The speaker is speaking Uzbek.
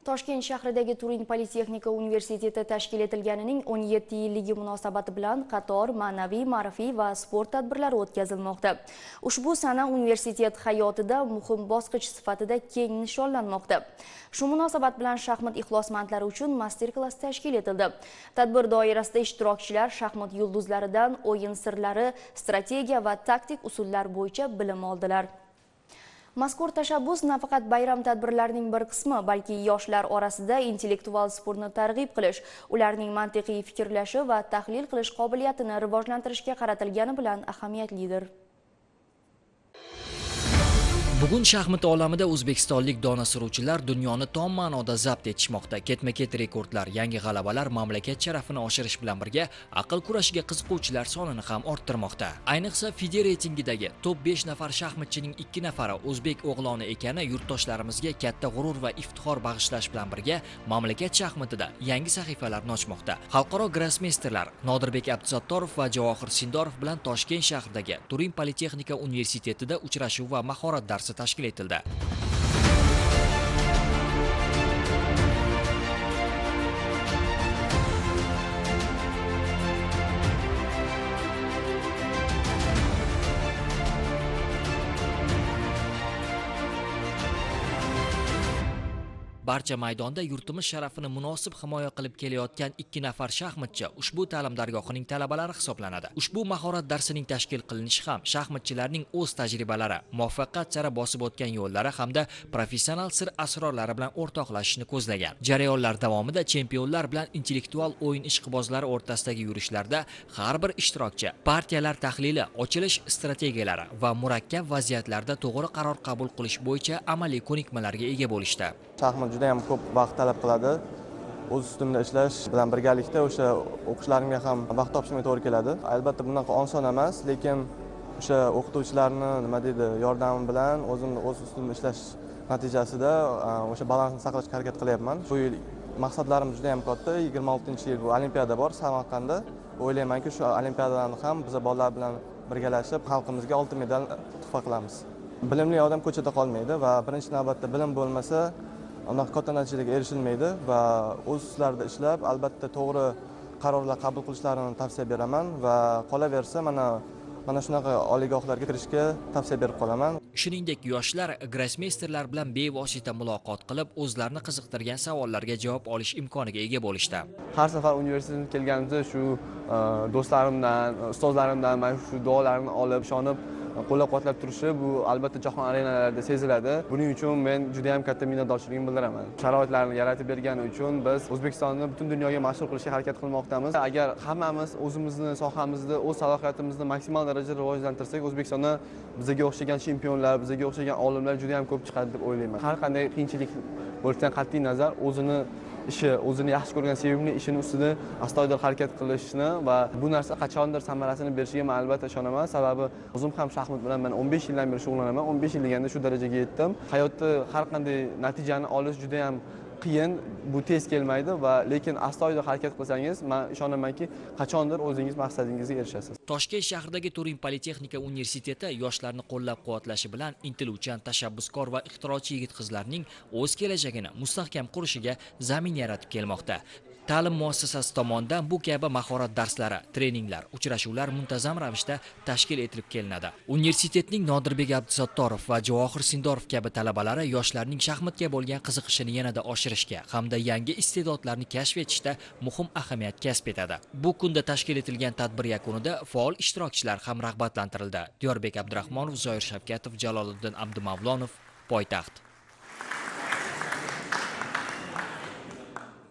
Toshkent shahridagi Turin Politexnika universiteti tashkil etilganining 17 yilligi munosabati bilan qator ma'naviy, ma'rifiy va sport tadbirlari o'tkazilmoqda. Ushbu sana universitet hayotida muhim bosqich sifatida keng nishonlanmoqda. Shu munosabat bilan shaxmat ixlosmandlari uchun master-klass tashkil etildi. Tadbir doirasida ishtirokchilar shaxmat yulduzlaridan o'yin sirlari, strategiya va taktik usullar bo'yicha bilim oldilar. Mazkur tashabbus nafaqat bayram tadbirlarining bir qismi, balki yoshlar orasida intellektual sportni targ'ib qilish, ularning mantiqiy fikrlashi va tahlil qilish qobiliyatini rivojlantirishga qaratilgani bilan ahamiyatlidir. Bugun shaxmat olamida o'zbekistonlik dona suruvchilar dunyoni tom ma'noda zabt etishmoqda. Ketma-ket rekordlar, yangi g'alabalar mamlakat sharafini oshirish bilan birga aql kurashiga qiziquvchilar sonini ham orttirmoqda. Ayniqsa FIDE reytingidagi top 5 nafar shaxmatchining 2 nafari o'zbek o'g'loni ekani yurtdoshlarimizga katta g'urur va iftixor bag'ishlash bilan birga mamlakat shaxmatida yangi sahifalarni ochmoqda. Xalqaro grossmeysterlar Nodirbek Abdusattorov va Javohir Sindorov bilan Toshkent shahridagi Turin Politexnika universitetida uchrashuv va mahorat darsi tashkil etildi. Barcha maydonda yurtimiz sharafini munosib himoya qilib kelayotgan 2 nafar shaxmatchi ushbu ta'lim dargohining talabalari hisoblanadi. Ushbu mahorat darsining tashkil qilinishi ham shaxmatchilarning o'z tajribalari, muvaffaqiyat sari bosib o'tgan yo'llari hamda professional sir asrorlari bilan o'rtoqlashishni ko'zlagan. Jarayonlar davomida chempionlar bilan intellektual o'yin ishqibozlari o'rtasidagi yurishlarda har bir ishtirokchi partiyalar tahlili, ochilish strategiyalari va murakkab vaziyatlarda to'g'ri qaror qabul qilish bo'yicha amaliy ko'nikmalarga ega bo'lishdi. Shaxmat juda ham ko'p vaqt talab qiladi. O'z ustimda ishlash bilan birgalikda o'sha o'qishlarimga ham vaqt topishimga to'g'ri keladi. Albatta bunaqa oson emas, lekin o'sha o'qituvchilarni yordami bilan o'z ustimda ishlash natijasida o'sha balansni saqlashga harakat qilyapman. Bu yil maqsadlarim juda ham katta. 26-yil bu olimpiada bor Samarqandda. O'ylaymanki, shu olimpiadani ham biz bolalar bilan birgalashib xalqimizga oltin medal tuhfa qilamiz. Bilimli odam ko'chada qolmaydi va birinchi navbatda bilim bo'lmasa unaqa katta natijalarga erishilmaydi va o'z ustlarida ishlab, albatta to'g'ri qarorlar qabul qilishlarini tavsiya beraman va qolaversa mana shunaqa oliygohlarga kirishga tavsiya berib qolaman. Shuningdek, yoshlar grossmeysterlar bilan bevosita muloqot qilib, o'zlarini qiziqtirgan savollarga javob olish imkoniga ega bo'lishdi. Har safar universitetga kelganimizda shu do'stlarimdan, ustozlarimdan mana shu duolarni olib, ishonib qo'llab-quvvatlab turishi bu albatta jahon arenalarida seziladi. Buning uchun men juda ham katta minnatdorchiligimni bildiraman. Sharoitlarni yaratib bergani uchun biz O'zbekistonni butun dunyoga mashhur qilishga harakat qilmoqdamiz. Agar hammamiz o'zimizni sohamizda o'z salohiyatimizni maksimal darajada rivojlantirsak, O'zbekistonda bizga o'xshagan chempionlar, bizga o'xshagan olimlar juda ham ko'p chiqadi deb o'ylayman. Har qanday qiyinchilik bo'lishidan qat'iy nazar o'zini yaxshi ko'rgan sevimli ishini ustida astoydil harakat qilishni va bu narsa qachondir samarasini berishiga men albatta ishonaman. Sababi o'zim ham shaxmat bilan 15 yildan beri shug'ullanaman. 15 yil deganda shu darajaga yetdim. Hayotda har qanday natijani olish juda ham qiyin, bu tez kelmaydi va lekin astoydil harakat qilsangiz, men ishonamanki, qachondir o'zingiz maqsadingizga erishasiz. Toshkent shahridagi Turin Politexnika universiteti yoshlarni qo'llab-quvvatlashi bilan intiluvchan, tashabbuskor va ixtirochi yigit-qizlarning o'z kelajagini mustahkam qurishiga zamin yaratib kelmoqda. Ta'lim muassasasi tomonidan bu kabi mahorat darslari, treninglar, uchrashuvlar muntazam ravishda tashkil etilib kelinadi. Universitetning Nodirbek Abdusattorov va Javohir Sindorov kabi talabalari yoshlarning shaxmatga bo'lgan qiziqishini yanada oshirishga hamda yangi iste'dodlarni kashf etishda muhim ahamiyat kasb etadi. Bu kunda tashkil etilgan tadbir yakunida faol ishtirokchilar ham rag'batlantirildi. Diyorbek Abdurahmonov, Zoir Shavkatov, Jaloliddin Abdumavlonov, Poytaxt.